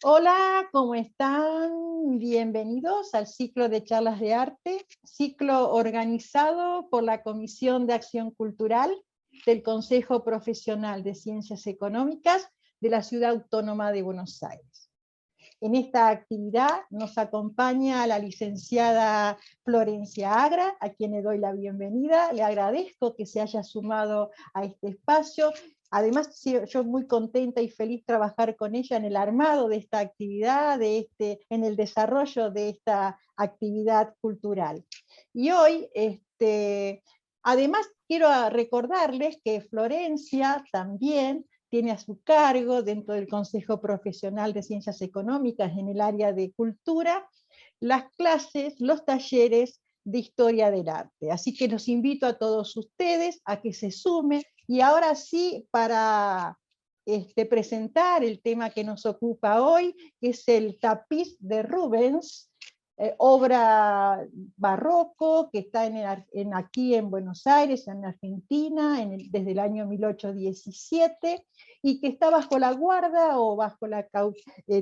Hola, ¿cómo están? Bienvenidos al ciclo de charlas de arte, ciclo organizado por la Comisión de Acción Cultural del Consejo Profesional de Ciencias Económicas de la Ciudad Autónoma de Buenos Aires. En esta actividad nos acompaña la licenciada Florencia Agra, a quien le doy la bienvenida. Le agradezco que se haya sumado a este espacio. Además, yo muy contenta y feliz trabajar con ella en el armado de esta actividad, en el desarrollo de esta actividad cultural. Y hoy, además, quiero recordarles que Florencia también tiene a su cargo, dentro del Consejo Profesional de Ciencias Económicas en el área de cultura, las clases, los talleres de historia del arte. Así que los invito a todos ustedes a que se sumen. Y ahora sí, para presentar el tema que nos ocupa hoy, que es el tapiz de Rubens, obra barroco que está aquí en Buenos Aires, en Argentina, desde el año 1817, y que está bajo la guarda o bajo la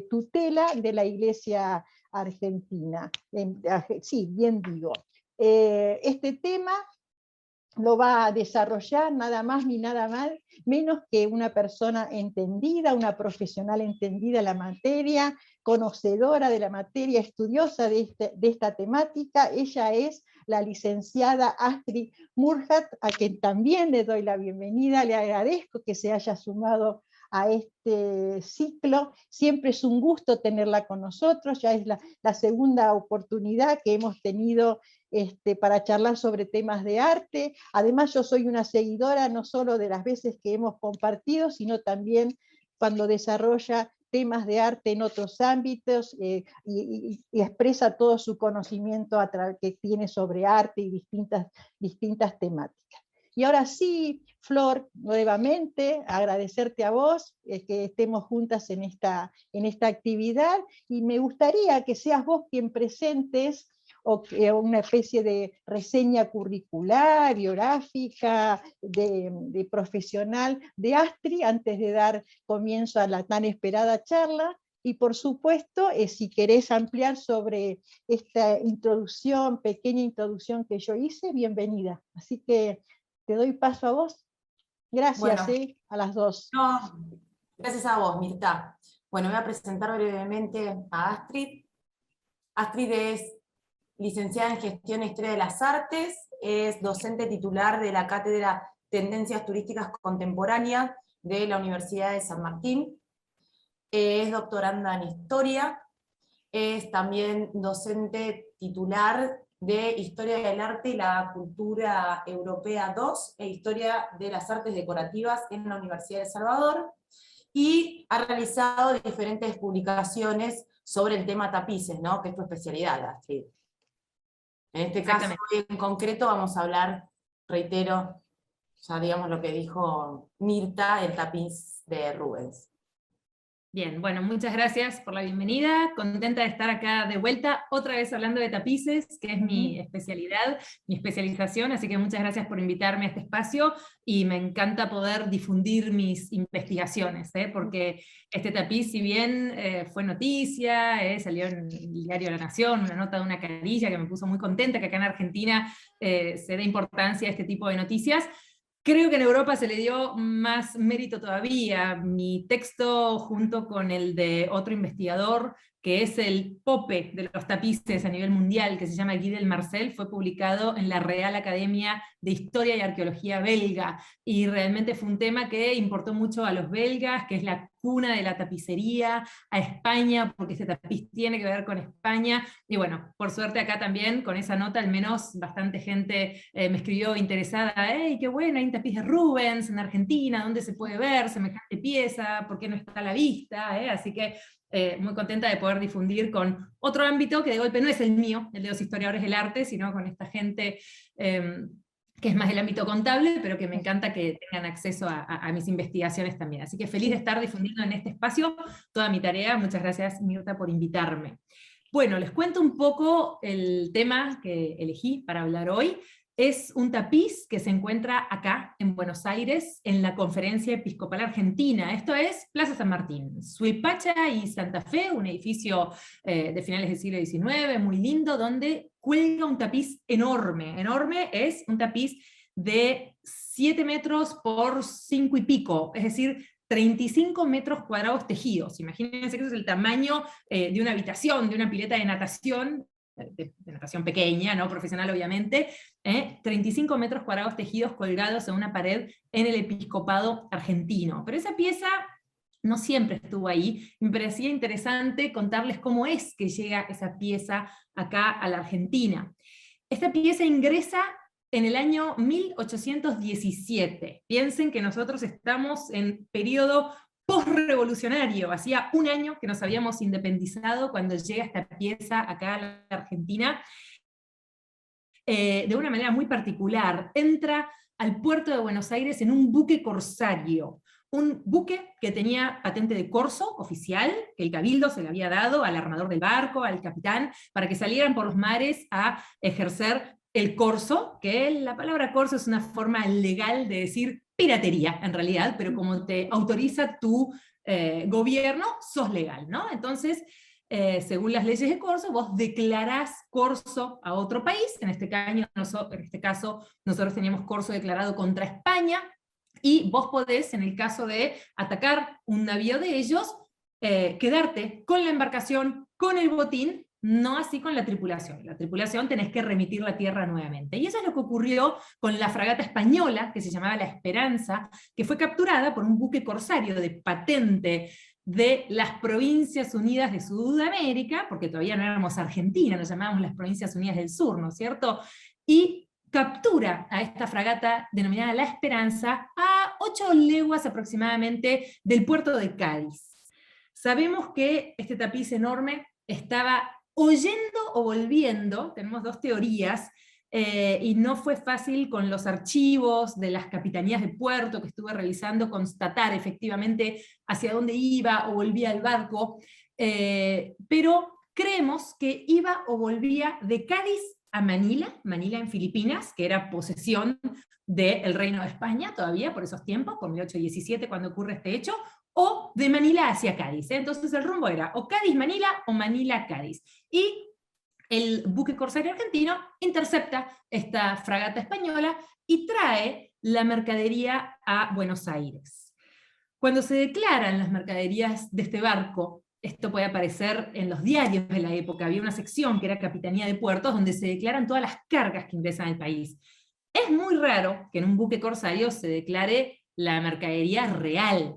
tutela de la Iglesia Argentina. Sí, bien digo. Este tema lo va a desarrollar nada más ni nada menos que una persona entendida, una profesional entendida en la materia, conocedora de la materia, estudiosa de esta temática. Ella es la licenciada Astrid Murhat, a quien también le doy la bienvenida. Le agradezco que se haya sumado a este ciclo. Siempre es un gusto tenerla con nosotros. Ya es la segunda oportunidad que hemos tenido para charlar sobre temas de arte. Además, yo soy una seguidora no solo de las veces que hemos compartido, sino también cuando desarrolla temas de arte en otros ámbitos y expresa todo su conocimiento que tiene sobre arte y distintas temáticas. Y ahora sí, Flor, nuevamente agradecerte a vos que estemos juntas en esta actividad, y me gustaría que seas vos quien presentes o una especie de reseña curricular, biográfica, de profesional de Astrid, antes de dar comienzo a la tan esperada charla. Y por supuesto, si querés ampliar sobre esta introducción, pequeña introducción que yo hice, bienvenida. Así que te doy paso a vos. Gracias, Bueno, a las dos. no, gracias a vos, Mirta. Bueno, voy a presentar brevemente a Astrid. Astrid es licenciada en Gestión e Historia de las Artes, es docente titular de la Cátedra Tendencias Turísticas Contemporáneas de la Universidad de San Martín, es doctoranda en Historia, es también docente titular de Historia del Arte y la Cultura Europea 2 e Historia de las Artes Decorativas en la Universidad de El Salvador, y ha realizado diferentes publicaciones sobre el tema tapices, ¿no? Que es tu especialidad, Astrid. En este caso, en concreto, vamos a hablar, reitero, ya digamos lo que dijo Mirta, el tapiz de Rubens. Bien, bueno, muchas gracias por la bienvenida, contenta de estar acá de vuelta, otra vez hablando de tapices, que es mi especialidad, mi especialización, así que muchas gracias por invitarme a este espacio, y me encanta poder difundir mis investigaciones, porque este tapiz, si bien fue noticia, salió en el diario La Nación, una nota de una carilla que me puso muy contenta, que acá en Argentina se dé importancia a este tipo de noticias. Creo que en Europa se le dio más mérito todavía. Mi texto, junto con el de otro investigador, que es el Pope de los tapices a nivel mundial, que se llama Guy Delmarcel, fue publicado en la Real Academia de Historia y Arqueología belga, y realmente fue un tema que importó mucho a los belgas, que es la cuna de la tapicería, a España, porque este tapiz tiene que ver con España, y bueno, por suerte acá también, con esa nota, al menos bastante gente me escribió interesada. ¡Hey, qué bueno, hay un tapiz de Rubens en Argentina! ¿Dónde se puede ver semejante pieza? ¿Por qué no está a la vista? Así que muy contenta de poder difundir con otro ámbito que de golpe no es el mío, el de los historiadores del arte, sino con esta gente que es más del ámbito contable, pero que me encanta que tengan acceso a mis investigaciones también. Así que feliz de estar difundiendo en este espacio toda mi tarea. Muchas gracias, Mirta, por invitarme. Bueno, les cuento un poco el tema que elegí para hablar hoy. es un tapiz que se encuentra acá en Buenos Aires, en la Conferencia Episcopal Argentina. Esto es Plaza San Martín, Suipacha y Santa Fe, un edificio de finales del siglo XIX, muy lindo, donde cuelga un tapiz enorme. Enorme es un tapiz de 7 metros por 5 y pico, es decir, 35 metros cuadrados tejidos. Imagínense que eso es el tamaño de una habitación, de una pileta de natación pequeña, no profesional obviamente, 35 metros cuadrados tejidos colgados en una pared en el episcopado argentino. Pero esa pieza no siempre estuvo ahí, me parecía interesante contarles cómo es que llega esa pieza acá a la Argentina. Esta pieza ingresa en el año 1817. Piensen que nosotros estamos en periodo post-revolucionario, hacía un año que nos habíamos independizado cuando llega esta pieza acá a la Argentina, de una manera muy particular. Entra al puerto de Buenos Aires en un buque corsario, un buque que tenía patente de corso oficial, que el cabildo se le había dado al armador del barco, al capitán, para que salieran por los mares a ejercer el corso, que la palabra corso es una forma legal de decir piratería, en realidad, pero como te autoriza tu gobierno, sos legal, ¿no? Entonces, según las leyes de corso, vos declarás corso a otro país, en este caso nosotros teníamos corso declarado contra España, y vos podés, en el caso de atacar un navío de ellos, quedarte con la embarcación, con el botín, no así con la tripulación. La tripulación tenés que remitir la tierra nuevamente. Y eso es lo que ocurrió con la fragata española, que se llamaba La Esperanza, que fue capturada por un buque corsario de patente de las Provincias Unidas de Sudamérica, porque todavía no éramos Argentina, nos llamábamos las Provincias Unidas del Sur, ¿no es cierto? Y captura a esta fragata denominada La Esperanza a 8 leguas aproximadamente del puerto de Cádiz. Sabemos que este tapiz enorme estaba o yendo o volviendo, tenemos dos teorías, y no fue fácil con los archivos de las capitanías de puerto que estuve revisando constatar efectivamente hacia dónde iba o volvía el barco, pero creemos que iba o volvía de Cádiz a Manila en Filipinas, que era posesión del Reino de España todavía por esos tiempos, por 1817 cuando ocurre este hecho, o de Manila hacia Cádiz. Entonces el rumbo era o Cádiz-Manila o Manila-Cádiz. Y el buque corsario argentino intercepta esta fragata española y trae la mercadería a Buenos Aires. Cuando se declaran las mercaderías de este barco, esto puede aparecer en los diarios de la época, había una sección que era Capitanía de Puertos, donde se declaran todas las cargas que ingresan al país. Es muy raro que en un buque corsario se declare la mercadería real.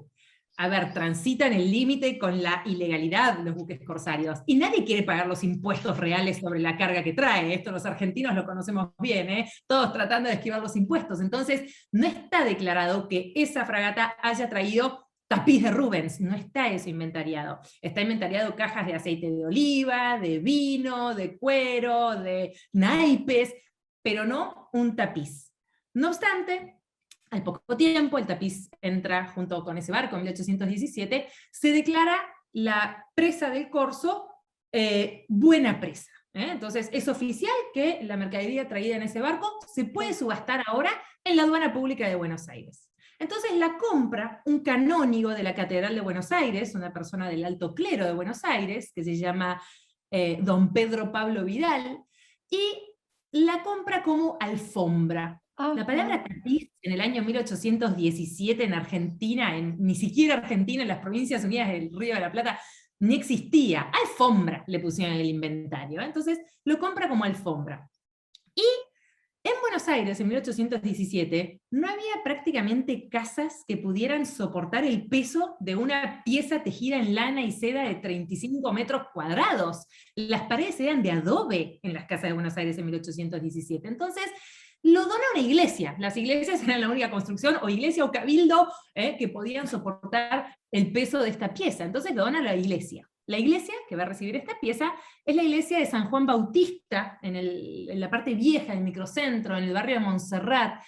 A ver, transitan el límite con la ilegalidad los buques corsarios, y nadie quiere pagar los impuestos reales sobre la carga que trae. Esto los argentinos lo conocemos bien, todos tratando de esquivar los impuestos. Entonces, no está declarado que esa fragata haya traído tapiz de Rubens, no está eso inventariado. Está inventariado cajas de aceite de oliva, de vino, de cuero, de naipes, pero no un tapiz. No obstante, al poco tiempo, el tapiz entra junto con ese barco en 1817, se declara la presa del corso buena presa. Entonces es oficial que la mercadería traída en ese barco se puede subastar ahora en la aduana pública de Buenos Aires. Entonces la compra un canónigo de la Catedral de Buenos Aires, una persona del alto clero de Buenos Aires, que se llama don Pedro Pablo Vidal, y la compra como alfombra. La palabra tapiz en el año 1817 en Argentina, ni siquiera Argentina, en las Provincias Unidas del Río de la Plata, ni existía. Alfombra le pusieron en el inventario. Entonces lo compra como alfombra. Y en Buenos Aires, en 1817, no había prácticamente casas que pudieran soportar el peso de una pieza tejida en lana y seda de 35 metros cuadrados. Las paredes eran de adobe en las casas de Buenos Aires en 1817. Entonces, lo dona una iglesia. Las iglesias eran la única construcción, o iglesia o cabildo, que podían soportar el peso de esta pieza. Entonces lo dona la iglesia. La iglesia que va a recibir esta pieza es la iglesia de San Juan Bautista, en la parte vieja del microcentro, en el barrio de Montserrat.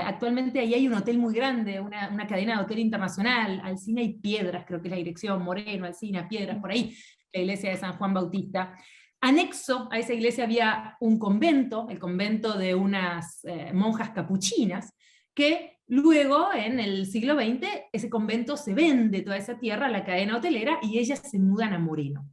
Actualmente ahí hay un hotel muy grande, una cadena de hotel internacional, Alsina y Piedras, creo que es la dirección, Moreno, Alsina, Piedras, por ahí, la iglesia de San Juan Bautista. Anexo a esa iglesia había un convento, el convento de unas monjas capuchinas, que luego, en el siglo XX, ese convento se vende toda esa tierra a la cadena hotelera y ellas se mudan a Moreno.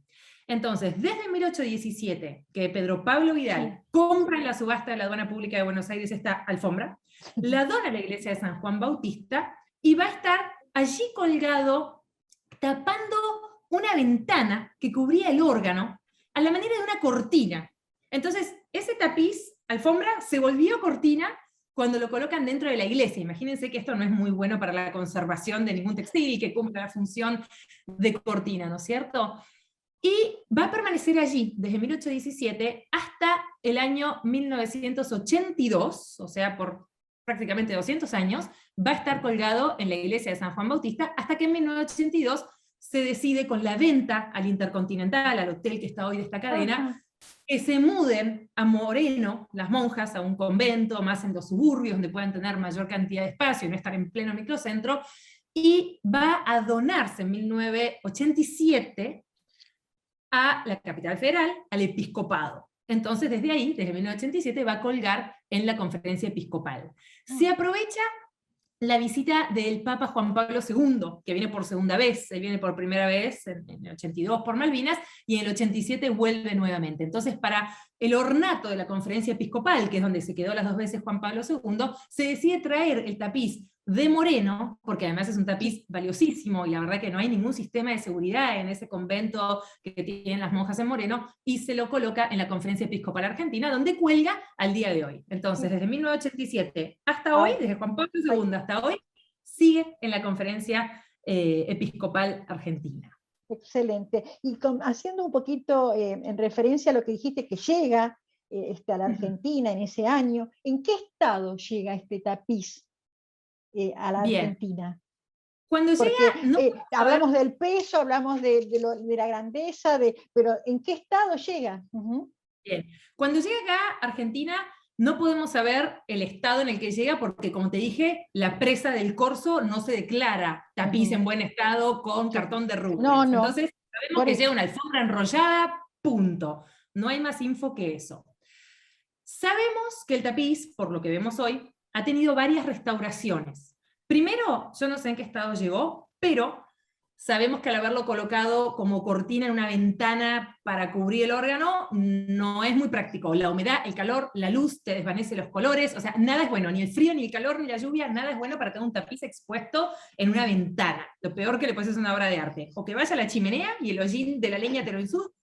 Entonces, desde 1817, que Pedro Pablo Vidal compra en la subasta de la aduana pública de Buenos Aires esta alfombra, la dona a la iglesia de San Juan Bautista, y va a estar allí colgado, tapando una ventana que cubría el órgano, a la manera de una cortina. Entonces, ese tapiz, alfombra, se volvió cortina cuando lo colocan dentro de la iglesia. Imagínense que esto no es muy bueno para la conservación de ningún textil que cumpla la función de cortina, ¿no es cierto? Y va a permanecer allí desde 1817 hasta el año 1982, o sea, por prácticamente 200 años, va a estar colgado en la iglesia de San Juan Bautista, hasta que en 1982 se decide con la venta al Intercontinental, al hotel que está hoy de esta cadena, que se muden a Moreno, las monjas, a un convento, más en los suburbios, donde puedan tener mayor cantidad de espacio y no estar en pleno microcentro, y va a donarse en 1987 a la capital federal, al episcopado. Entonces, desde ahí, desde 1987, va a colgar en la conferencia episcopal. Se aprovecha la visita del Papa Juan Pablo II, que viene por segunda vez. Él viene por primera vez en el 82 por Malvinas, y en el 87 vuelve nuevamente. Entonces, para el ornato de la conferencia episcopal, que es donde se quedó las 2 veces Juan Pablo II, se decide traer el tapiz de Moreno, porque además es un tapiz valiosísimo, y la verdad que no hay ningún sistema de seguridad en ese convento que tienen las monjas en Moreno, y se lo coloca en la Conferencia Episcopal Argentina, donde cuelga al día de hoy. Entonces, desde 1987 hasta hoy, desde Juan Pablo II hasta hoy, sigue en la Conferencia Episcopal Argentina. Excelente. Y haciendo un poquito en referencia a lo que dijiste, que llega a la Argentina en ese año, ¿en qué estado llega este tapiz a la Argentina? Cuando llega, hablamos del peso, hablamos de la grandeza, pero ¿en qué estado llega? Bien, cuando llega acá a Argentina, no podemos saber el estado en el que llega, porque como te dije, la presa del Corso no se declara tapiz en buen estado con cartón de Rubens. No. Entonces sabemos que llega una alfombra enrollada, punto. No hay más info que eso. Sabemos que el tapiz, por lo que vemos hoy, ha tenido varias restauraciones. Primero, yo no sé en qué estado llegó, pero sabemos que al haberlo colocado como cortina en una ventana para cubrir el órgano, no es muy práctico. La humedad, el calor, la luz te desvanece los colores, o sea, nada es bueno, ni el frío, ni el calor, ni la lluvia, nada es bueno para tener un tapiz expuesto en una ventana. Lo peor que le puedes hacer es una obra de arte. O que vaya a la chimenea y el hollín de la leña te lo ensucie,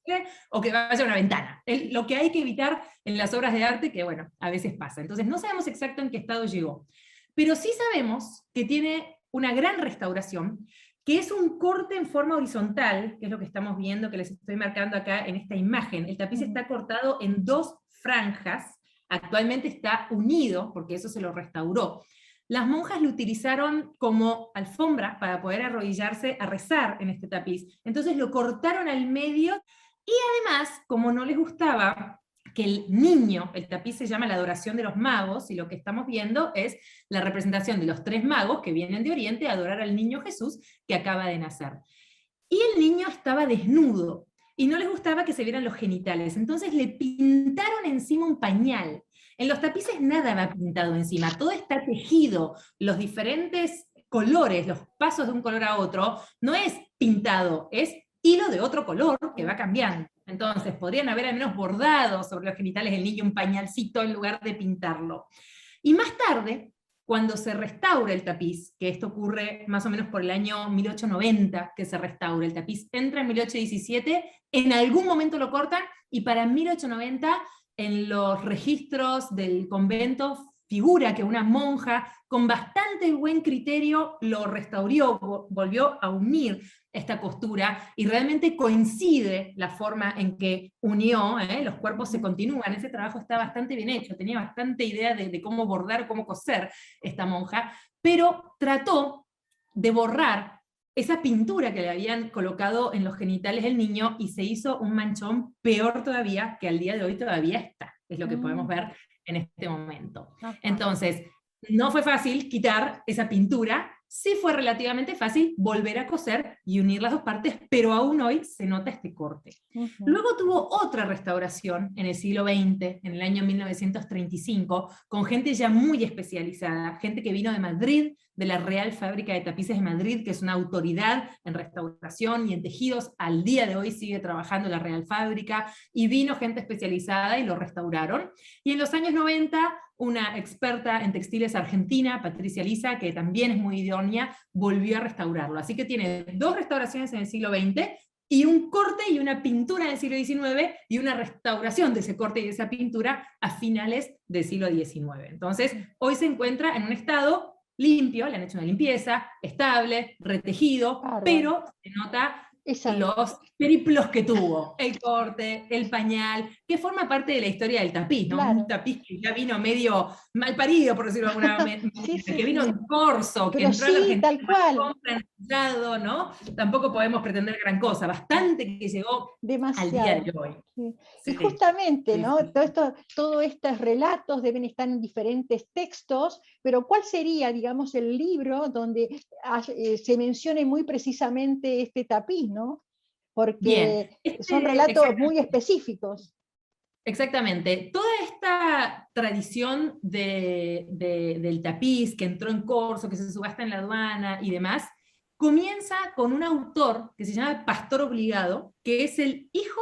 o que vaya a una ventana. Lo que hay que evitar en las obras de arte, que bueno, a veces pasa. Entonces no sabemos exacto en qué estado llegó. Pero sí sabemos que tiene una gran restauración, que es un corte en forma horizontal, que es lo que estamos viendo, que les estoy marcando acá en esta imagen. El tapiz está cortado en 2 franjas, actualmente está unido, porque eso se lo restauró. Las monjas lo utilizaron como alfombra para poder arrodillarse a rezar en este tapiz. Entonces lo cortaron al medio, y además, como no les gustaba que el niño, el tapiz se llama La Adoración de los Magos, y lo que estamos viendo es la representación de los 3 magos que vienen de Oriente a adorar al niño Jesús que acaba de nacer. Y el niño estaba desnudo, y no les gustaba que se vieran los genitales, entonces le pintaron encima un pañal. En los tapices nada va pintado encima, todo está tejido, los diferentes colores, los pasos de un color a otro, no es pintado, es hilo de otro color que va cambiando. Entonces, podrían haber al menos bordado sobre los genitales del niño un pañalcito en lugar de pintarlo. Y más tarde, cuando se restaura el tapiz, que esto ocurre más o menos por el año 1890 que se restaura, el tapiz entra en 1817, en algún momento lo cortan, y para 1890, en los registros del convento, figura que una monja con bastante buen criterio lo restauró, volvió a unir esta costura, y realmente coincide la forma en que unió, los cuerpos se continúan, ese trabajo está bastante bien hecho, tenía bastante idea de cómo bordar, cómo coser esta monja, pero trató de borrar esa pintura que le habían colocado en los genitales del niño, y se hizo un manchón peor todavía, que al día de hoy todavía está, es lo que podemos ver en este momento. Entonces, no fue fácil quitar esa pintura, sí fue relativamente fácil volver a coser y unir las dos partes, pero aún hoy se nota este corte. Luego tuvo otra restauración en el siglo XX, en el año 1935, con gente ya muy especializada, gente que vino de Madrid, de la Real Fábrica de Tapices de Madrid, que es una autoridad en restauración y en tejidos, al día de hoy sigue trabajando en la Real Fábrica, y vino gente especializada y lo restauraron. Y en los años 90, una experta en textiles argentina, Patricia Lisa, que también es muy idónea, volvió a restaurarlo. Así que tiene dos restauraciones en el siglo XX, y un corte y una pintura del siglo XIX, y una restauración de ese corte y de esa pintura a finales del siglo XIX. Entonces, hoy se encuentra en un estado limpio, le han hecho una limpieza, estable, retejido, pero se nota los periplos que tuvo, el corte, el pañal, que forma parte de la historia del tapiz, ¿no? Un tapiz que ya vino medio mal parido, por decirlo de alguna manera, que vino en corso, que entró a la Argentina tal cual. enrollado, ¿no? Tampoco podemos pretender gran cosa, bastante que llegó al día de hoy. Y justamente, ¿no? Todos estos relatos deben estar en diferentes textos, pero ¿cuál sería, digamos, el libro donde se mencione muy precisamente este tapiz, ¿no? Porque son relatos muy específicos. Exactamente. Toda esta tradición del tapiz que entró en corso, que se subasta en la aduana y demás, comienza con un autor que se llama Pastor Obligado, que es el hijo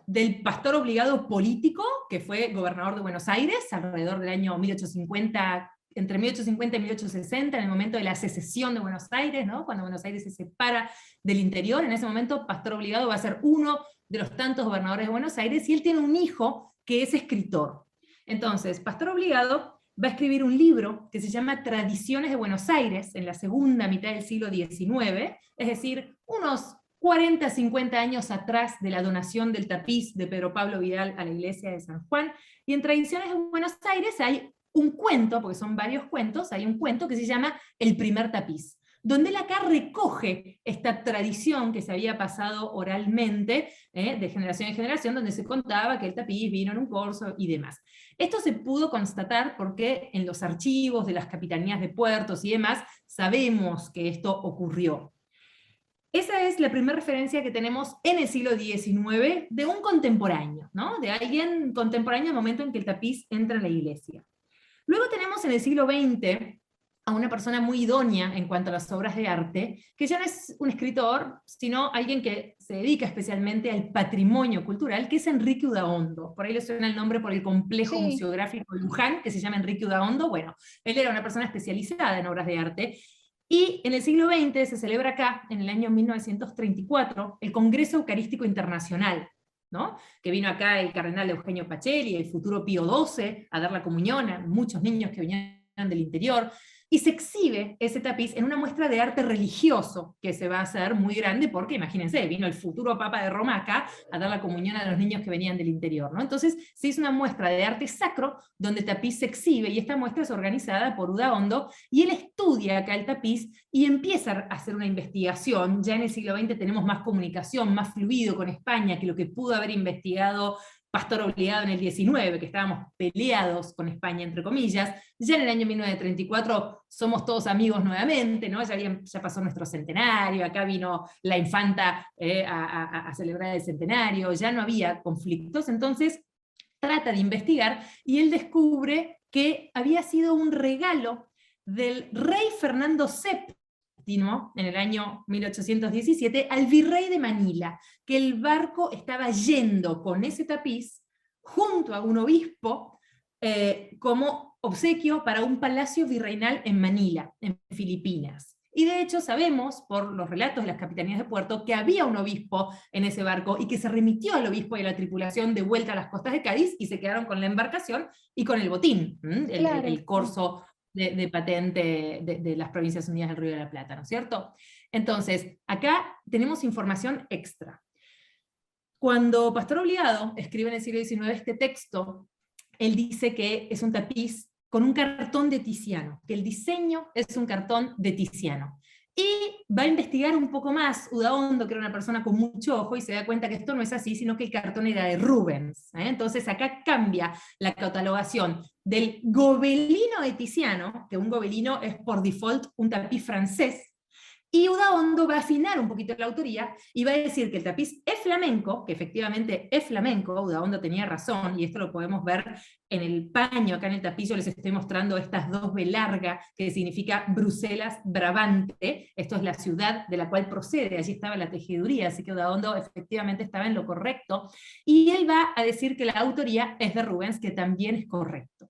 del pastor obligado político, que fue gobernador de Buenos Aires, alrededor del año 1850, entre 1850 y 1860, en el momento de la secesión de Buenos Aires, ¿no? Cuando Buenos Aires se separa del interior. En ese momento Pastor Obligado va a ser uno de los tantos gobernadores de Buenos Aires, y él tiene un hijo que es escritor. Entonces, Pastor Obligado va a escribir un libro que se llama Tradiciones de Buenos Aires, en la segunda mitad del siglo XIX, es decir, unos 40, 50 años atrás de la donación del tapiz de Pedro Pablo Vidal a la iglesia de San Juan. Y en Tradiciones de Buenos Aires hay un cuento, porque son varios cuentos, hay un cuento que se llama El primer tapiz, donde él acá recoge esta tradición que se había pasado oralmente, de generación en generación, donde se contaba que el tapiz vino en un corso y demás. Esto se pudo constatar porque en los archivos de las capitanías de puertos y demás sabemos que esto ocurrió. Esa es la primera referencia que tenemos en el siglo XIX de un contemporáneo, ¿no? De alguien contemporáneo al momento en que el tapiz entra en la iglesia. Luego tenemos en el siglo XX a una persona muy idónea en cuanto a las obras de arte, que ya no es un escritor, sino alguien que se dedica especialmente al patrimonio cultural, que es Enrique Udaondo. Por ahí le suena el nombre por el complejo museográfico de Luján, que se llama Enrique Udaondo. Bueno, él era una persona especializada en obras de arte, y en el siglo XX se celebra acá, en el año 1934, el Congreso Eucarístico Internacional, ¿no? Que vino acá el cardenal Eugenio Pacelli, el futuro Pío XII, a dar la comunión a muchos niños que venían del interior, y se exhibe ese tapiz en una muestra de arte religioso, que se va a hacer muy grande, porque imagínense, vino el futuro Papa de Roma acá a dar la comunión a los niños que venían del interior, ¿no? Entonces se hizo una muestra de arte sacro, donde el tapiz se exhibe, y esta muestra es organizada por Udaondo, y él estudia acá el tapiz, y empieza a hacer una investigación. Ya en el siglo XX tenemos más comunicación, más fluido con España, que lo que pudo haber investigado Pastor Obligado en el 19, que estábamos peleados con España, entre comillas. Ya en el año 1934 somos todos amigos nuevamente, ¿no? Ya pasó nuestro centenario, acá vino la infanta a celebrar el centenario, ya no había conflictos. Entonces trata de investigar, y él descubre que había sido un regalo del rey Fernando VII, en el año 1817, al virrey de Manila, que el barco estaba yendo con ese tapiz junto a un obispo como obsequio para un palacio virreinal en Manila, en Filipinas. Y de hecho sabemos, por los relatos de las capitanías de puerto, que había un obispo en ese barco, y que se remitió al obispo y a la tripulación de vuelta a las costas de Cádiz, y se quedaron con la embarcación y con el botín, el corso de patente de las Provincias Unidas del Río de la Plata, ¿no es cierto? Entonces, acá tenemos información extra. Cuando Pastor Obligado escribe en el siglo XIX este texto, él dice que es un tapiz con un cartón de Tiziano, que el diseño es un cartón de Tiziano. y va a investigar un poco más Udaondo, que era una persona con mucho ojo, y se da cuenta que esto no es así, sino que el cartón era de Rubens. Entonces acá cambia la catalogación del gobelino de Tiziano, que un gobelino es por default un tapiz francés, y Udaondo va a afinar un poquito la autoría y va a decir que el tapiz es flamenco, que efectivamente es flamenco. Udaondo tenía razón, y esto lo podemos ver en el paño. Acá en el tapiz yo les estoy mostrando estas dos B larga, que significa Bruselas Brabante. Esto es la ciudad de la cual procede, allí estaba la tejeduría, así que Udaondo efectivamente estaba en lo correcto. Y él va a decir que la autoría es de Rubens, que también es correcto.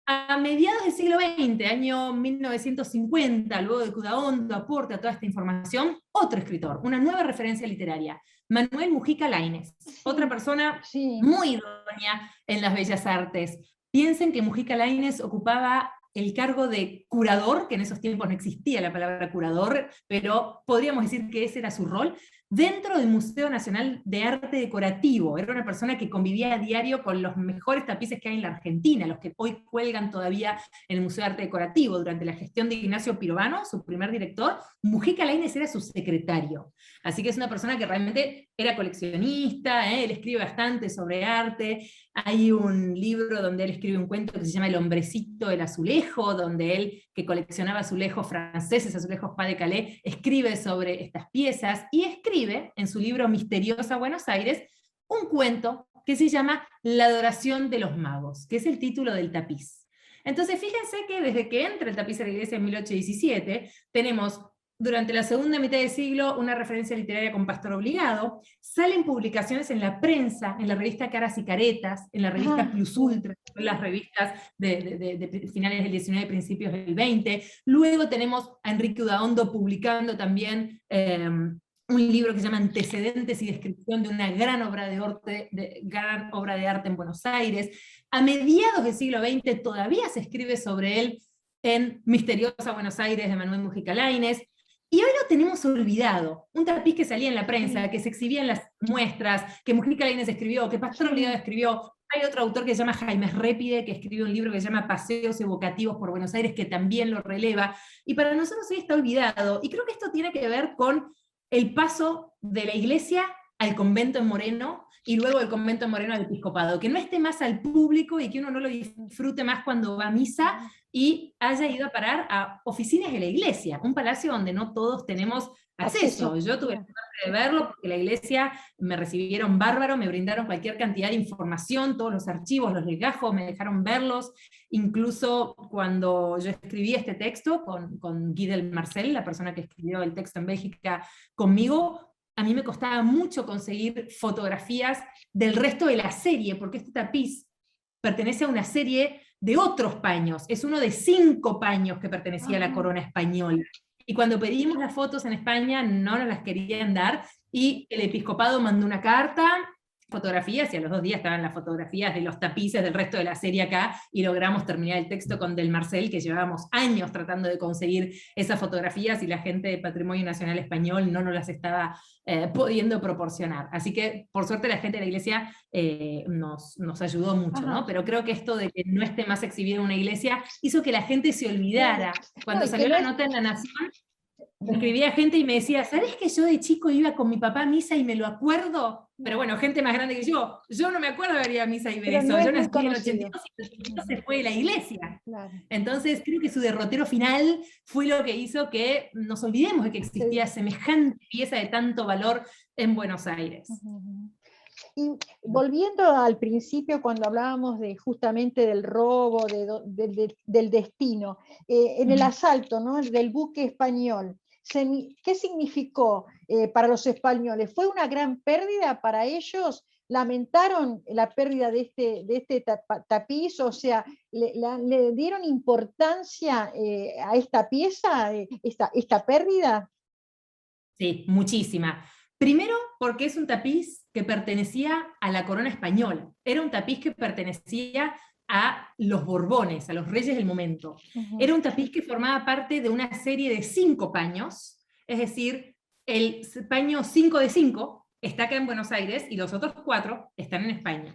A mediados del siglo XX, año 1950, luego de que Udaondo aporta toda esta información, otro escritor, una nueva referencia literaria, Manuel Mujica Lainez, otra persona muy idónea en las bellas artes. Piensen que Mujica Lainez ocupaba el cargo de curador, que en esos tiempos no existía la palabra curador, pero podríamos decir que ese era su rol, dentro del Museo Nacional de Arte Decorativo. Era una persona que convivía a diario con los mejores tapices que hay en la Argentina, los que hoy cuelgan todavía en el Museo de Arte Decorativo. Durante la gestión de Ignacio Pirovano, su primer director, Mujica Lainez era su secretario. Así que es una persona que realmente era coleccionista, él escribe bastante sobre arte. Hay un libro donde él escribe un cuento que se llama El hombrecito del azulejo, donde él, que coleccionaba azulejos franceses, azulejos Pas de Calais, escribe sobre estas piezas, y escribe en su libro Misteriosa Buenos Aires un cuento que se llama La adoración de los magos, que es el título del tapiz. Entonces fíjense que desde que entra el tapiz a la iglesia en 1817, tenemos durante la segunda mitad del siglo una referencia literaria con Pastor Obligado, salen publicaciones en la prensa, en la revista Caras y Caretas, en la revista Plus Ultra, en las revistas de finales del 19, principios del 20. Luego tenemos a Enrique Udaondo publicando también un libro que se llama Antecedentes y descripción de una gran obra de arte en Buenos Aires. A mediados del siglo XX todavía se escribe sobre él en Misteriosa Buenos Aires de Manuel Mujica Lainez. Y hoy lo tenemos olvidado. Un tapiz que salía en la prensa, que se exhibía en las muestras, que Mujica Lainez escribió, que Pastor Obligado escribió. Hay otro autor que se llama Jaime Répide, que escribió un libro que se llama Paseos evocativos por Buenos Aires, que también lo releva. Y para nosotros hoy está olvidado. Y creo que esto tiene que ver con el paso de la iglesia al convento en Moreno, y luego del convento en Moreno al episcopado, que no esté más al público y que uno no lo disfrute más cuando va a misa y haya ido a parar a oficinas de la iglesia, un palacio donde no todos tenemos acceso. Yo tuve la suerte de verlo porque la iglesia me recibieron bárbaro, me brindaron cualquier cantidad de información, todos los archivos, los legajos, me dejaron verlos. Incluso cuando yo escribí este texto con Guy del Marcel, la persona que escribió el texto en Bélgica conmigo, a mí me costaba mucho conseguir fotografías del resto de la serie, porque este tapiz pertenece a una serie de otros paños, es uno de 5 paños que pertenecía a la corona española. Y cuando pedimos las fotos en España no nos las querían dar, y el episcopado mandó una carta, fotografías, y a los 2 días estaban las fotografías de los tapices del resto de la serie acá, y logramos terminar el texto con Del Marcel, que llevábamos años tratando de conseguir esas fotografías, y la gente de Patrimonio Nacional Español no nos las estaba pudiendo proporcionar. Así que, por suerte, la gente de la iglesia nos ayudó mucho, ¿no? Pero creo que esto de que no esté más exhibido en una iglesia hizo que la gente se olvidara. Cuando salió la nota en La Nación, me escribía gente y me decía, ¿sabés que yo de chico iba con mi papá a misa y me lo acuerdo? Pero bueno, gente más grande que yo no me acuerdo de haber ido a misa y ver eso. Yo nací en el 82 y el 82 se fue de la iglesia. Claro. Entonces creo que su derrotero final fue lo que hizo que nos olvidemos de que existía semejante pieza de tanto valor en Buenos Aires. Y volviendo al principio, cuando hablábamos justamente del robo, del destino, en el asalto, ¿no?, del buque español, ¿qué significó para los españoles? ¿Fue una gran pérdida para ellos? ¿Lamentaron la pérdida de este tapiz? O sea, ¿le dieron importancia a esta pieza, esta pérdida? Sí, muchísima. Primero, porque es un tapiz que pertenecía a la corona española. Era un tapiz que pertenecía a los Borbones, a los reyes del momento. Era un tapiz que formaba parte de una serie de 5 paños, es decir, el paño 5 de 5 está acá en Buenos Aires y los otros 4 están en España.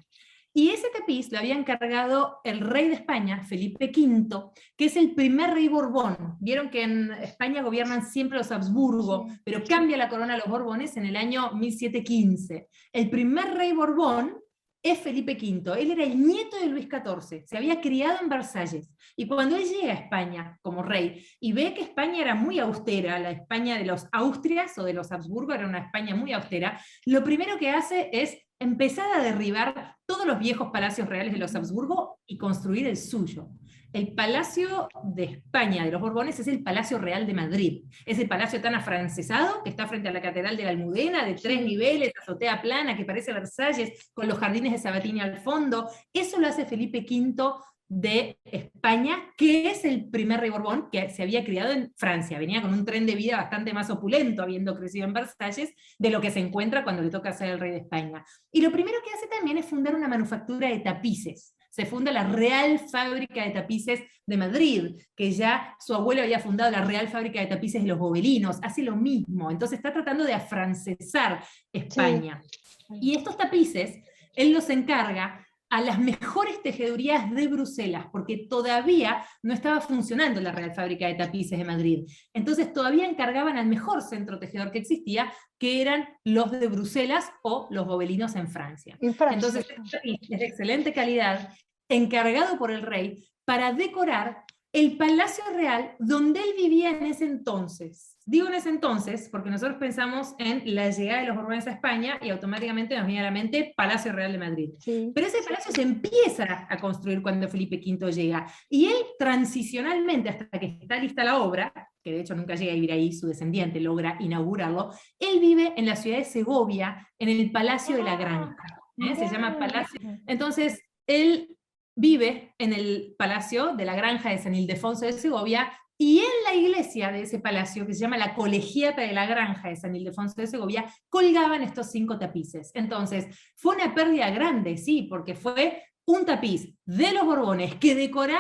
Y ese tapiz lo había encargado el rey de España, Felipe V, que es el primer rey Borbón. Vieron que en España gobiernan siempre los Habsburgo, Sí. pero cambia la corona a los Borbones en el año 1715. El primer rey Borbón es Felipe V, él era el nieto de Luis XIV, se había criado en Versalles, y cuando él llega a España como rey, y ve que España era muy austera, la España de los Austrias o de los Habsburgo era una España muy austera, lo primero que hace es empezar a derribar todos los viejos palacios reales de los Habsburgo y construir el suyo. El Palacio de España de los Borbones es el Palacio Real de Madrid. Es el palacio tan afrancesado que está frente a la Catedral de la Almudena, de 3 niveles, azotea plana, que parece Versalles, con los jardines de Sabatini al fondo. Eso lo hace Felipe V de España, que es el primer rey Borbón que se había criado en Francia. Venía con un tren de vida bastante más opulento, habiendo crecido en Versalles, de lo que se encuentra cuando le toca ser el rey de España. Y lo primero que hace también es fundar una manufactura de tapices. Se funda la Real Fábrica de Tapices de Madrid, que ya su abuelo había fundado la Real Fábrica de Tapices de los Gobelinos, hace lo mismo, entonces está tratando de afrancesar España. Sí. Y estos tapices, él los encarga a las mejores tejedurías de Bruselas, porque todavía no estaba funcionando la Real Fábrica de Tapices de Madrid. Entonces todavía encargaban al mejor centro tejedor que existía, que eran los de Bruselas o los gobelinos en Francia. Entonces es de excelente calidad, encargado por el rey, para decorar el Palacio Real donde él vivía en ese entonces. Digo en ese entonces porque nosotros pensamos en la llegada de los Borbones a España y automáticamente nos viene a la mente Palacio Real de Madrid. Sí. Pero ese palacio se empieza a construir cuando Felipe V llega, y él transicionalmente, hasta que está lista la obra, que de hecho nunca llega a vivir ahí, su descendiente logra inaugurarlo, él vive en la ciudad de Segovia, en el Palacio de la Granja. Se llama Palacio. Entonces, él vive en el Palacio de la Granja de San Ildefonso de Segovia, y en la iglesia de ese palacio, que se llama la Colegiata de la Granja de San Ildefonso de Segovia, colgaban estos 5 tapices. Entonces, fue una pérdida grande, sí, porque fue un tapiz de los Borbones que decoraba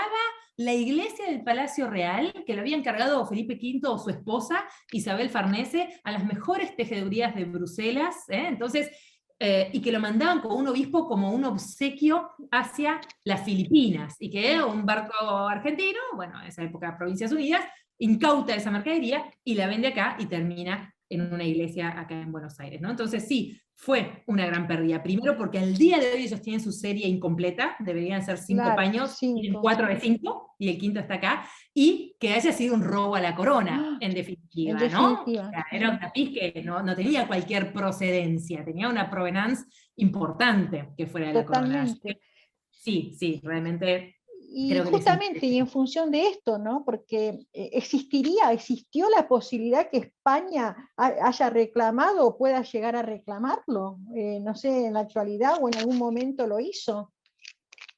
la iglesia del Palacio Real, que lo había encargado Felipe V o su esposa, Isabel Farnese, a las mejores tejedurías de Bruselas, entonces, y que lo mandaban con un obispo como un obsequio hacia las Filipinas, y que un barco argentino, bueno, en esa época Provincias Unidas, incauta esa mercadería y la vende acá y termina en una iglesia acá en Buenos Aires, ¿no? Entonces sí, fue una gran pérdida. Primero porque al día de hoy ellos tienen su serie incompleta, deberían ser 5 paños, tienen 4 de 5, y el quinto está acá, y que haya sido un robo a la corona, en definitiva, ¿no? O sea, era un tapiz que no tenía cualquier procedencia, tenía una provenance importante que fuera de la corona. Sí, realmente... Y justamente, y en función de esto, ¿no? Porque existió la posibilidad que España haya reclamado o pueda llegar a reclamarlo, no sé, en la actualidad o en algún momento lo hizo.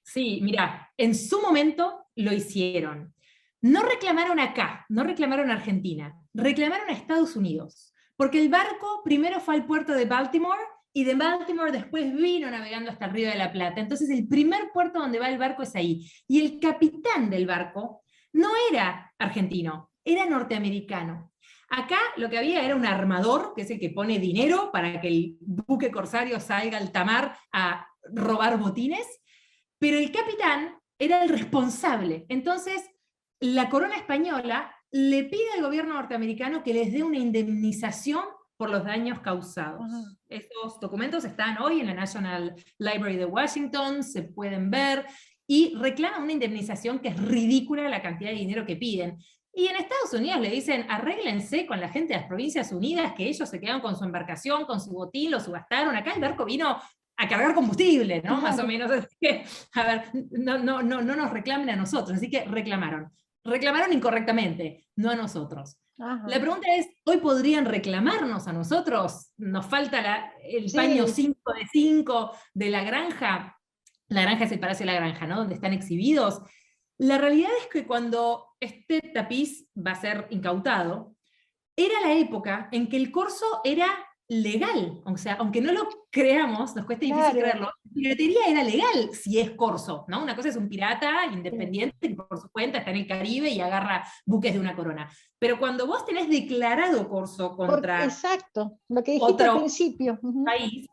Sí, mira, en su momento lo hicieron. No reclamaron acá, no reclamaron a Argentina, reclamaron a Estados Unidos, porque el barco primero fue al puerto de Baltimore, y de Baltimore después vino navegando hasta el Río de la Plata. Entonces el primer puerto donde va el barco es ahí. Y el capitán del barco no era argentino, era norteamericano. Acá lo que había era un armador, que es el que pone dinero para que el buque corsario salga al tamar a robar botines, pero el capitán era el responsable. Entonces la corona española le pide al gobierno norteamericano que les dé una indemnización por los daños causados. Estos documentos están hoy en la National Library de Washington, se pueden ver, y reclaman una indemnización que es ridícula la cantidad de dinero que piden. Y en Estados Unidos le dicen, arréglense con la gente de las Provincias Unidas, que ellos se quedaron con su embarcación, con su botín, lo subastaron. Acá el barco vino a cargar combustible, ¿no? Más o menos. Así que, a ver, no nos reclamen a nosotros, así que reclamaron. Reclamaron incorrectamente, no a nosotros. Ajá. La pregunta es, ¿hoy podrían reclamarnos a nosotros? ¿Nos falta el paño 5 de 5 de la granja? La granja es el Palacio de la Granja, ¿no? Donde están exhibidos. La realidad es que cuando este tapiz va a ser incautado, era la época en que el corso era legal. O sea, aunque no lo creamos, nos cuesta difícil creerlo, la piratería era legal si es corso, ¿no? Una cosa es un pirata independiente que por su cuenta está en el Caribe y agarra buques de una corona. Pero cuando vos tenés declarado corso contra exacto, lo que dijiste al principio. País,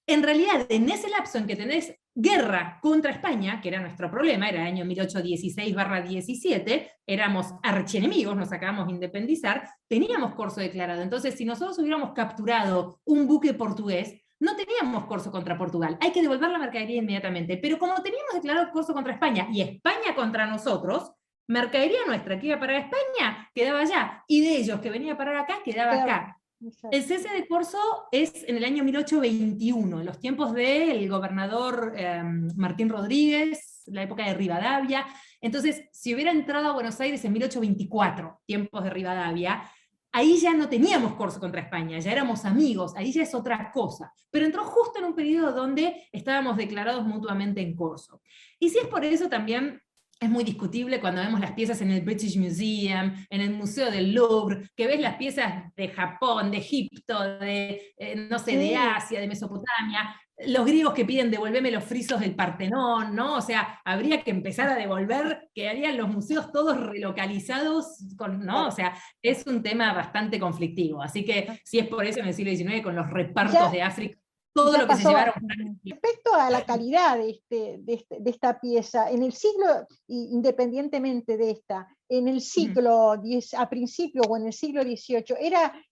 en realidad, en ese lapso en que tenés guerra contra España, que era nuestro problema, era el año 1816/17, éramos archienemigos, nos acabamos de independizar, teníamos corso declarado. Entonces, si nosotros hubiéramos capturado un buque portugués, no teníamos corso contra Portugal, hay que devolver la mercadería inmediatamente. Pero como teníamos declarado corso contra España, y España contra nosotros, mercadería nuestra que iba a parar a España, quedaba allá, y de ellos que venía a parar acá, quedaba acá. Exacto. El cese de corso es en el año 1821, en los tiempos del gobernador Martín Rodríguez, la época de Rivadavia. Entonces, si hubiera entrado a Buenos Aires en 1824, tiempos de Rivadavia, ahí ya no teníamos corso contra España, ya éramos amigos, ahí ya es otra cosa. Pero entró justo en un periodo donde estábamos declarados mutuamente en corso. Y si es por eso también es muy discutible cuando vemos las piezas en el British Museum, en el Museo del Louvre, que ves las piezas de Japón, de Egipto, de, no sé, de Asia, de Mesopotamia, los griegos que piden devolverme los frisos del Partenón, ¿no? O sea, habría que empezar a devolver, quedarían los museos todos relocalizados, ¿no? O sea, es un tema bastante conflictivo. Así que, si es por eso en el siglo XIX, con los repartos de África, todo lo que se llevaron. Respecto a la calidad de esta pieza, en el siglo, independientemente de esta, en el siglo X, a principio o en el siglo XVIII,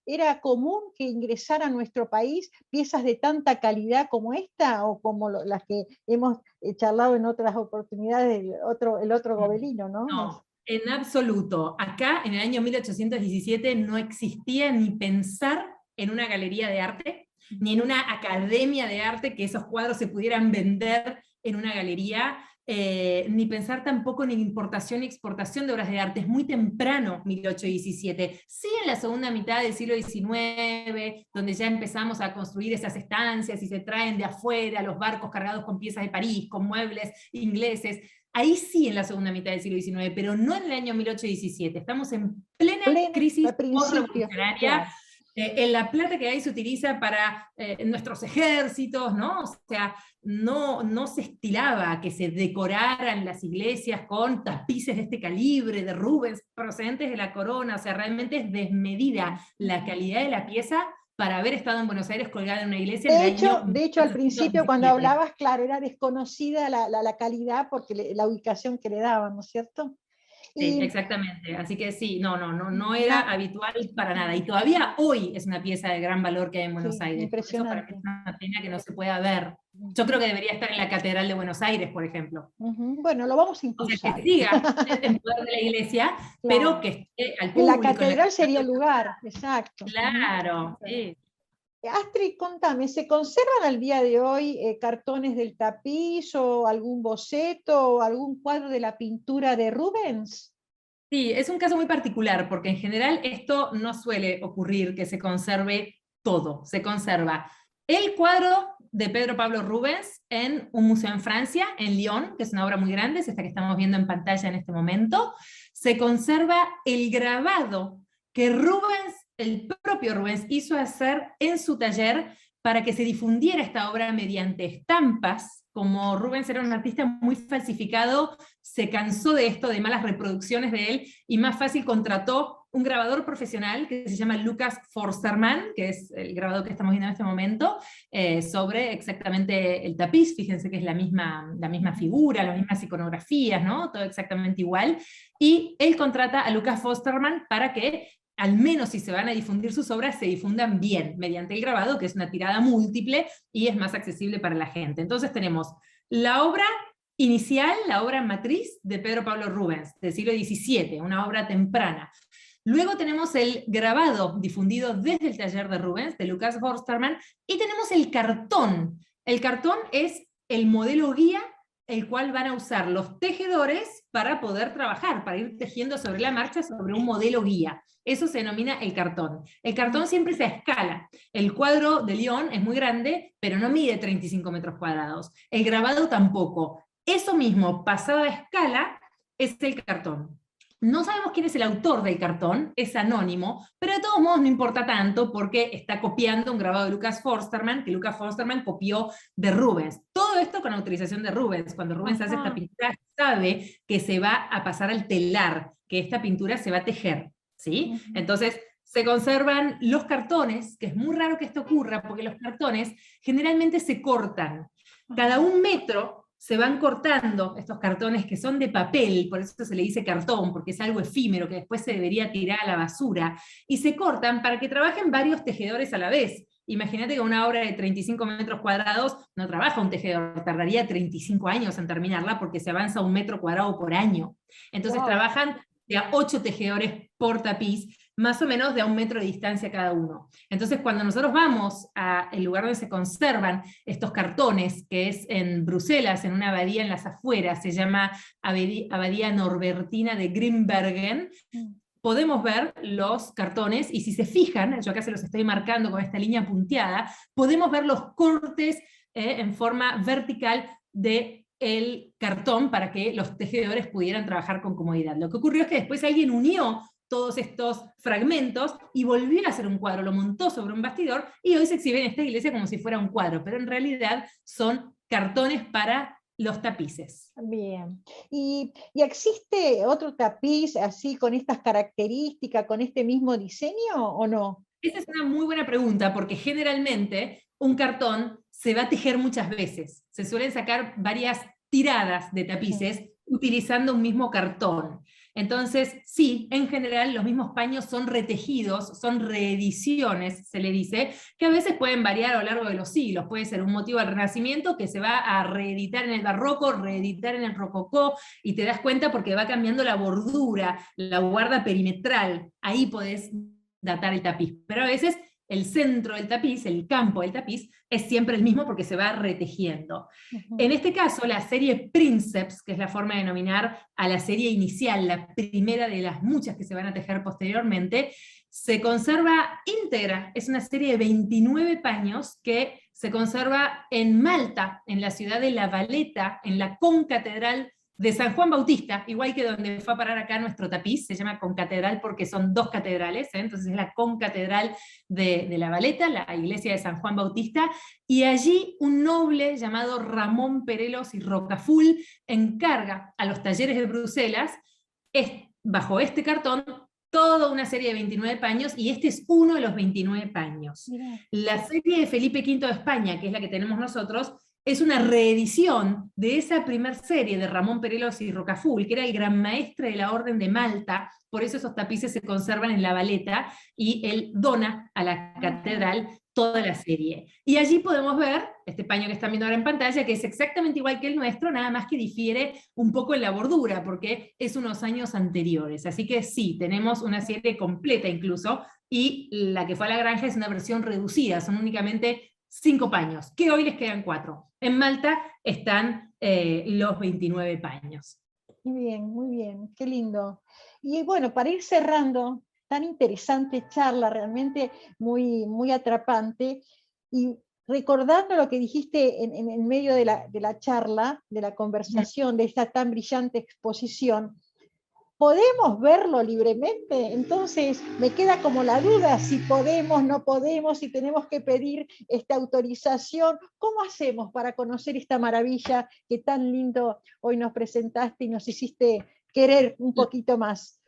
¿era común que ingresara a nuestro país piezas de tanta calidad como esta, o como las que hemos charlado en otras oportunidades, el otro gobelino, ¿no? No, en absoluto. Acá, en el año 1817, no existía ni pensar en una galería de arte, ni en una academia de arte, que esos cuadros se pudieran vender en una galería, ni pensar tampoco en importación y exportación de obras de arte. Es muy temprano, 1817. Sí, en la segunda mitad del siglo XIX, donde ya empezamos a construir esas estancias y se traen de afuera los barcos cargados con piezas de París, con muebles ingleses. Ahí sí, en la segunda mitad del siglo XIX, pero no en el año 1817. Estamos en plena crisis post-revolucionaria. Claro. En la plata que ahí se utiliza para nuestros ejércitos, ¿no? O sea, no se estilaba que se decoraran las iglesias con tapices de este calibre, de Rubens, procedentes de la corona. O sea, realmente es desmedida la calidad de la pieza para haber estado en Buenos Aires colgada en una iglesia. De hecho, al principio cuando hablabas, claro, era desconocida la calidad porque la ubicación que le daban, ¿no es cierto? Sí, exactamente. Así que sí, no era habitual para nada. Y todavía hoy es una pieza de gran valor que hay en Buenos Aires. Impresionante. Por eso para mí es una pena que no se pueda ver. Yo creo que debería estar en la Catedral de Buenos Aires, por ejemplo. Bueno, lo vamos a impulsar. O sea, que siga en poder de la iglesia, claro, pero que esté al público. En la catedral sería el lugar, exacto. Claro, sí. Astrid, contame, ¿se conservan al día de hoy cartones del tapiz o algún boceto o algún cuadro de la pintura de Rubens? Sí, es un caso muy particular, porque en general esto no suele ocurrir que se conserve todo, se conserva el cuadro de Pedro Pablo Rubens en un museo en Francia, en Lyon, que es una obra muy grande, es esta que estamos viendo en pantalla en este momento. Se conserva el grabado que Rubens, el propio Rubens, hizo hacer en su taller para que se difundiera esta obra mediante estampas. Como Rubens era un artista muy falsificado, se cansó de esto, de malas reproducciones de él, y más fácil contrató un grabador profesional que se llama Lucas Forstermann, que es el grabador que estamos viendo en este momento, sobre exactamente el tapiz. Fíjense que es la misma figura, las mismas iconografías, ¿no? Todo exactamente igual. Y él contrata a Lucas Forstermann para que, al menos si se van a difundir sus obras, se difundan bien, mediante el grabado, que es una tirada múltiple y es más accesible para la gente. Entonces tenemos la obra inicial, la obra matriz de Pedro Pablo Rubens, del siglo XVII, una obra temprana. Luego tenemos el grabado difundido desde el taller de Rubens, de Lucas Forstermann, y tenemos el cartón. El cartón es el modelo guía el cual van a usar los tejedores para poder trabajar, para ir tejiendo sobre la marcha sobre un modelo guía. Eso se denomina el cartón. El cartón siempre se escala. El cuadro de Lyon es muy grande, pero no mide 35 metros cuadrados. El grabado tampoco. Eso mismo, pasado a escala, es el cartón. No sabemos quién es el autor del cartón, es anónimo, pero de todos modos no importa tanto porque está copiando un grabado de Lucas Forstermann, que Lucas Forstermann copió de Rubens. Todo esto con autorización de Rubens. Cuando Rubens hace esta pintura, sabe que se va a pasar al telar, que esta pintura se va a tejer, ¿sí? Entonces, se conservan los cartones, que es muy raro que esto ocurra, porque los cartones generalmente se cortan. Cada 1 metro se van cortando estos cartones que son de papel, por eso se le dice cartón, porque es algo efímero que después se debería tirar a la basura, y se cortan para que trabajen varios tejedores a la vez. Imagínate que una obra de 35 metros cuadrados no trabaja un tejedor, tardaría 35 años en terminarla porque se avanza 1 metro cuadrado por año. Entonces trabajan de a 8 tejedores por tapiz, más o menos de a 1 metro de distancia cada uno. Entonces cuando nosotros vamos al lugar donde se conservan estos cartones, que es en Bruselas, en una abadía en las afueras, se llama Abadía Norbertina de Grimbergen, podemos ver los cartones, y si se fijan, yo acá se los estoy marcando con esta línea punteada, podemos ver los cortes en forma vertical del cartón para que los tejedores pudieran trabajar con comodidad. Lo que ocurrió es que después alguien unió todos estos fragmentos y volvió a hacer un cuadro, lo montó sobre un bastidor, y hoy se exhibe en esta iglesia como si fuera un cuadro, pero en realidad son cartones para los tapices. Bien. ¿Y existe otro tapiz así con estas características, con este mismo diseño o no? Esa es una muy buena pregunta, porque generalmente un cartón se va a tejer muchas veces. Se suelen sacar varias tiradas de tapices utilizando un mismo cartón. Entonces, sí, en general los mismos paños son retejidos, son reediciones, se le dice, que a veces pueden variar a lo largo de los siglos. Puede ser un motivo del Renacimiento que se va a reeditar en el Barroco, reeditar en el Rococó, y te das cuenta porque va cambiando la bordura, la guarda perimetral. Ahí podés datar el tapiz. Pero a veces el centro del tapiz, el campo del tapiz, es siempre el mismo porque se va retejiendo. En este caso, la serie Princeps, que es la forma de denominar a la serie inicial, la primera de las muchas que se van a tejer posteriormente, se conserva íntegra. Es una serie de 29 paños que se conserva en Malta, en la ciudad de La Valeta, en la concatedral de San Juan Bautista, igual que donde fue a parar acá nuestro tapiz, se llama concatedral porque son 2 catedrales, entonces es la concatedral de La Valeta, la iglesia de San Juan Bautista, y allí un noble llamado Ramón Perelos y Rocaful encarga a los talleres de Bruselas, bajo este cartón, toda una serie de 29 paños, y este es uno de los 29 paños. La serie de Felipe V de España, que es la que tenemos nosotros, es una reedición de esa primer serie de Ramón Perelos y Rocaful, que era el gran maestre de la Orden de Malta, por eso esos tapices se conservan en La Valeta, y él dona a la catedral toda la serie. Y allí podemos ver, este paño que están viendo ahora en pantalla, que es exactamente igual que el nuestro, nada más que difiere un poco en la bordura, porque es unos años anteriores. Así que sí, tenemos una serie completa incluso, y la que fue a la granja es una versión reducida, son únicamente 5 paños, que hoy les quedan 4. En Malta están los 29 paños. Muy bien, qué lindo. Y bueno, para ir cerrando, tan interesante charla, realmente muy, muy atrapante, y recordando lo que dijiste en medio de la charla, de la conversación, de esta tan brillante exposición, ¿podemos verlo libremente? Entonces me queda como la duda si podemos, no podemos, si tenemos que pedir esta autorización. ¿Cómo hacemos para conocer esta maravilla que tan lindo hoy nos presentaste y nos hiciste querer un poquito más?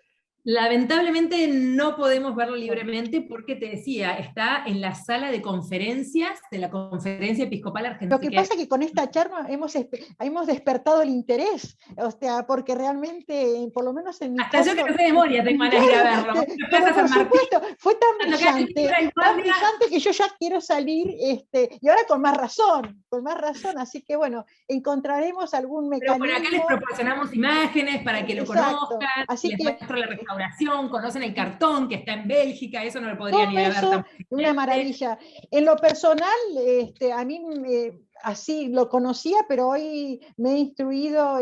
Lamentablemente no podemos verlo libremente porque, te decía, está en la sala de conferencias de la Conferencia Episcopal Argentina. Lo que pasa es que con esta charla hemos despertado el interés, o sea, porque realmente, por lo menos en mi hasta caso... yo que no sé de memoria tengo ganas de ir a verlo. Pero por supuesto, fue tan brillante que yo ya quiero salir, y ahora con más razón, así que bueno, encontraremos algún mecanismo. Pero por acá les proporcionamos imágenes para que lo conozcan, así les que muestro la restauración, conocen el cartón que está en Bélgica, eso no lo podrían ir a ver tan una maravilla. En lo personal, a mí así lo conocía, pero hoy me he instruido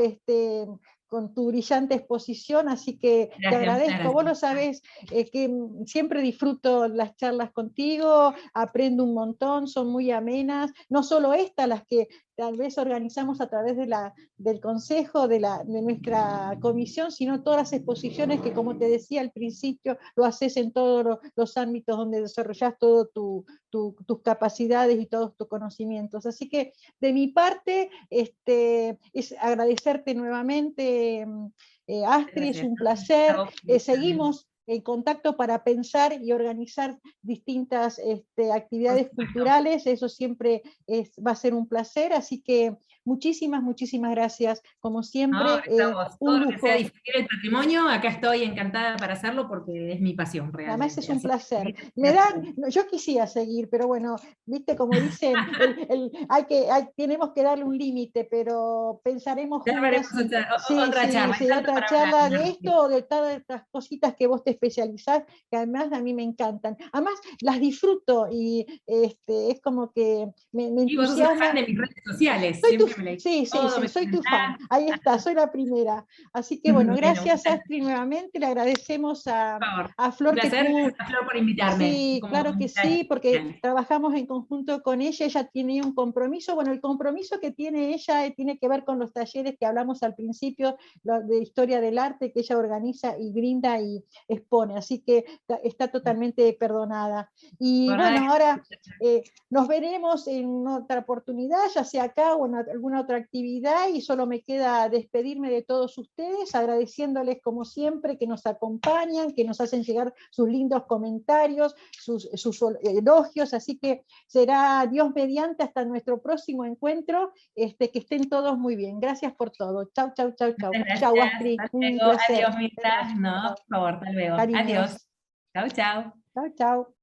con tu brillante exposición, así que gracias, te agradezco. Vos lo sabés, que siempre disfruto las charlas contigo, aprendo un montón, son muy amenas, no solo estas, las que tal vez organizamos a través del consejo, de nuestra comisión, sino todas las exposiciones que, como te decía al principio, lo haces en todos los ámbitos donde desarrollas todas tus capacidades y todos tus conocimientos. Así que de mi parte, es agradecerte nuevamente, Astrid, es un placer. Seguimos en contacto para pensar y organizar distintas actividades culturales. Eso siempre va a ser un placer, así que muchísimas, muchísimas gracias, como siempre. No, estamos, todo Un lo que lujo. sea difundir el patrimonio, acá estoy encantada para hacerlo porque es mi pasión Además realmente. es un Así placer. que, Yo quisiera seguir, pero bueno, viste como dicen, tenemos que darle un límite, pero pensaremos ya juntas. haremos Sí, otra sí, charla, hay sí, tanto otra para hablar, charla de Marti. esto o de todas estas cositas que vos te especializás, que además a mí me encantan. Además las disfruto y es como que me Y vos sos una fan entusiasma. de mis redes sociales, siempre me leís Sí, sí, todo, sí, me soy tu fan. comentás. Ahí está, soy la primera. Así que bueno, Bueno, gracias Astrid nuevamente, le agradecemos por favor. a Un Flor que placer, tú. gracias a Flor por invitarme Sí, como claro que invitada sí, porque especial. trabajamos en conjunto con ella tiene un compromiso. Bueno, el compromiso que tiene ella tiene que ver con los talleres que hablamos al principio, de historia del arte, que ella organiza y brinda y expone, así que está totalmente perdonada. Y Por bueno, nada, ahora nos veremos en otra oportunidad, ya sea acá o en alguna otra actividad, y solo me queda despedirme de todos ustedes, agradeciéndoles como siempre que nos acompañan, que nos hacen llegar sus lindos comentarios, sus elogios, así que será Dios mediante hasta nuestro próximo encuentro, que estén todos muy bien. Gracias por todo. Chau, chau, chau, chau. muchas Chau, gracias. Astrid, Hasta un luego. placer. Adiós, Mirta. No, por favor, hasta luego. Adiós. Cariños. Chau, chau. Chau, chau.